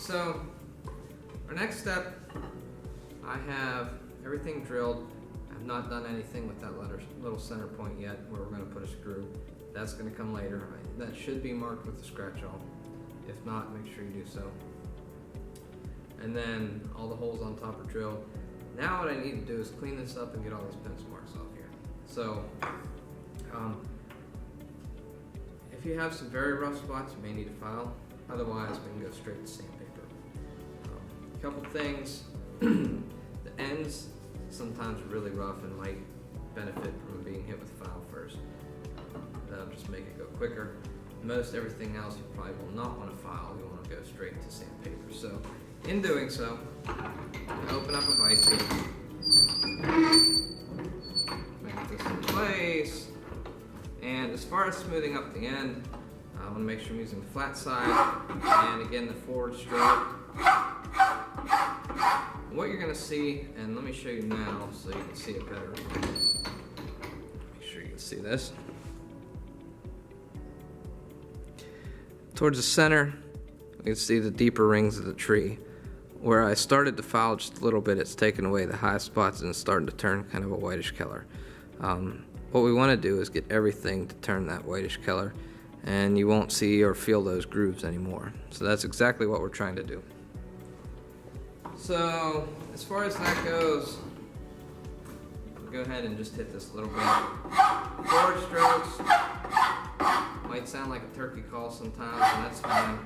So our next step, I have everything drilled. I've not done anything with that little center point yet where we're going to put a screw. That's going to come later. That should be marked with the scratch off. If not, make sure you do so. And then all the holes on top are drilled. Now what I need to do is clean this up and get all these pencil marks off here. So if you have some very rough spots, you may need a file. Otherwise, we can go straight to sandpaper. A couple things. The ends sometimes are really rough and might benefit from being hit with a file first. That'll just make it go quicker. Most everything else you probably will not want to file. You want to go straight to sandpaper. So in doing so, open up a vise here. Make this in place. And as far as smoothing up the end, I want to make sure I'm using the flat side and again the forward stroke. What you're going to see, and let me show you now so you can see it better. Make sure you can see this. Towards the center, you can see the deeper rings of the tree. Where I started to file just a little bit, it's taken away the high spots and it's starting to turn kind of a whitish color. What we want to do is get everything to turn that whitish color, and you won't see or feel those grooves anymore. So that's exactly what we're trying to do. So as far as that goes, go ahead and just hit this a little bit. Forward strokes might sound like a turkey call sometimes, and that's fine.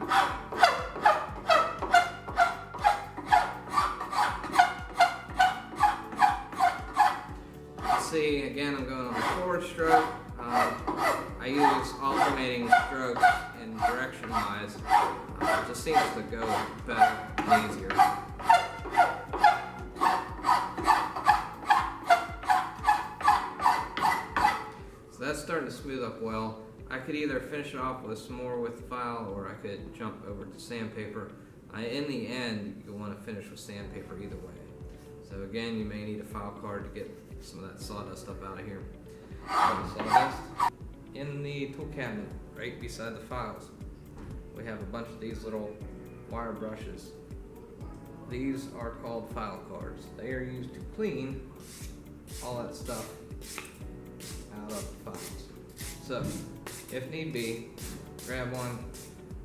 See, again, I'm going on the forward stroke. I use alternating strokes in direction-wise. It just seems to go better and easier. So that's starting to smooth up well. I could either finish it off with some more with the file, or I could jump over to sandpaper. In the end, you'll want to finish with sandpaper either way. So again, you may need a file card to get some of that sawdust stuff out of here. Sawdust. In the tool cabinet, right beside the files, we have a bunch of these little wire brushes. These are called file cards. They are used to clean all that stuff out of the files. So, if need be, grab one,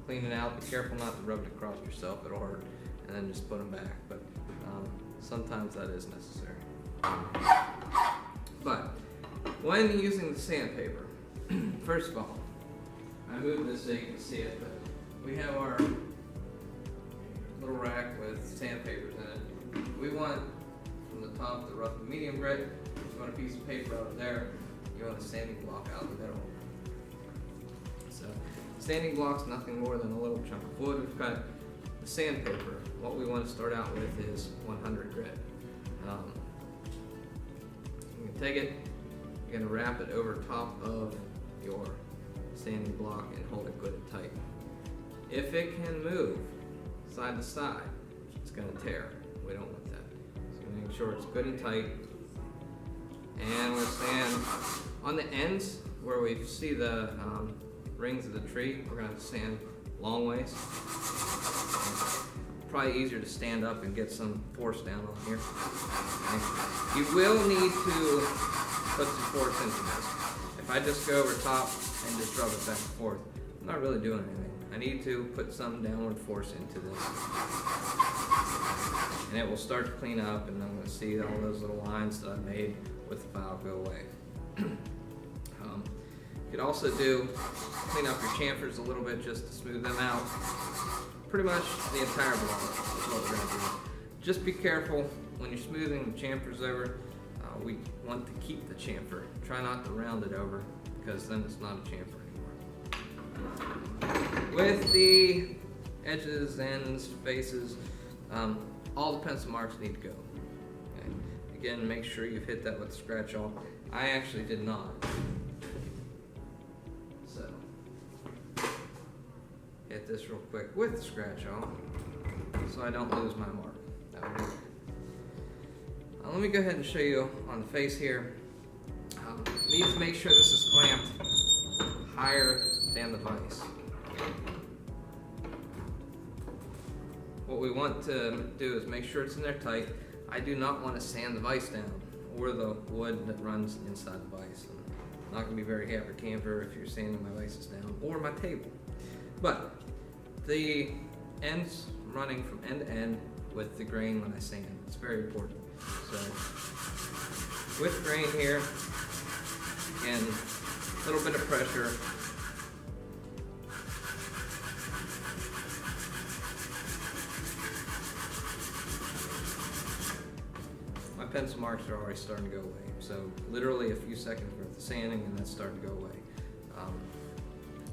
clean it out. Be careful not to rub it across yourself, it'll hurt, and then just put them back. But sometimes that is necessary. But when using the sandpaper, first of all, I moved this so you can see it, but we have our little rack with sandpapers in it. We want from the top the rough and medium grit. You want a piece of paper out of there. You want a sanding block out of the middle. So sanding block's nothing more than a little chunk of wood. We've got the sandpaper. What we want to start out with is 100 grit. You can take it, you're going to wrap it over top of your sanding block and hold it good and tight. If it can move side to side, it's going to tear. We don't want that. So make sure it's good and tight. And we'll sand on the ends where we see the rings of the tree. We're going to sand long ways. Probably easier to stand up and get some force down on here. Okay. You will need to put some force into this. If I just go over top and just rub it back and forth, I'm not really doing anything. I need to put some downward force into this. And it will start to clean up, and I'm going to see all those little lines that I made with the file go away. You could also clean up your chamfers a little bit just to smooth them out. Pretty much the entire block is what we're going to do. Just be careful when you're smoothing the chamfers over. We want to keep the chamfer. Try not to round it over, because then it's not a chamfer anymore. With the edges, ends, faces, all the pencil marks need to go. Okay. Again, make sure you've hit that with the scratch off. I actually did not. So, hit this real quick with the scratch off so I don't lose my mark. That would be good. Let me go ahead and show you on the face here. Need to make sure this is clamped higher than the vise. what we want to do is make sure it's in there tight. I do not want to sand the vise down or the wood that runs inside the vise. I'm not going to be very happy camper if you're sanding my vices down or my table. But the ends running from end to end with the grain when I sand. It's very important. So with grain here and a little bit of pressure, my pencil marks are already starting to go away. So literally a few seconds worth of sanding and that's starting to go away.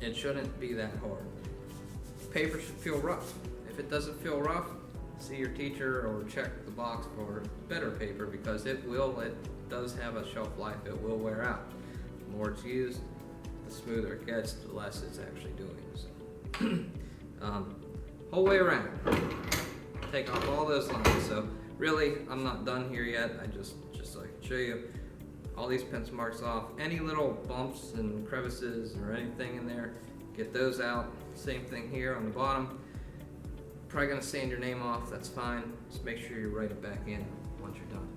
It shouldn't be that hard. Paper should feel rough. If it doesn't feel rough, see your teacher or check the box for better paper, because it does have a shelf life. It will wear out. The more it's used, the smoother it gets, the less it's actually doing. So, whole way around, take off all those lines. So really, I'm not done here yet. I just so I can show you all these pencil marks off. Any little bumps and crevices or anything in there, get those out. Same thing here on the bottom. Probably gonna sand your name off, that's fine. Just make sure you write it back in once you're done.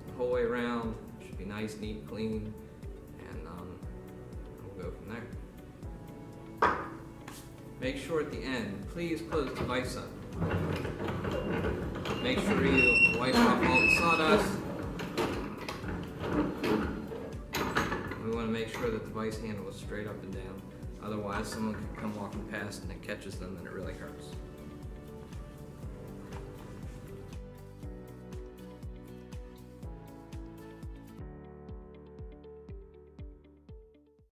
The whole way around should be nice, neat, clean, and we'll go from there. Make sure at the end, please close the vise up. Make sure you wipe off all the sawdust. We want to make sure that the vise handle is straight up and down. Otherwise, someone could come walking past and it catches them and it really hurts.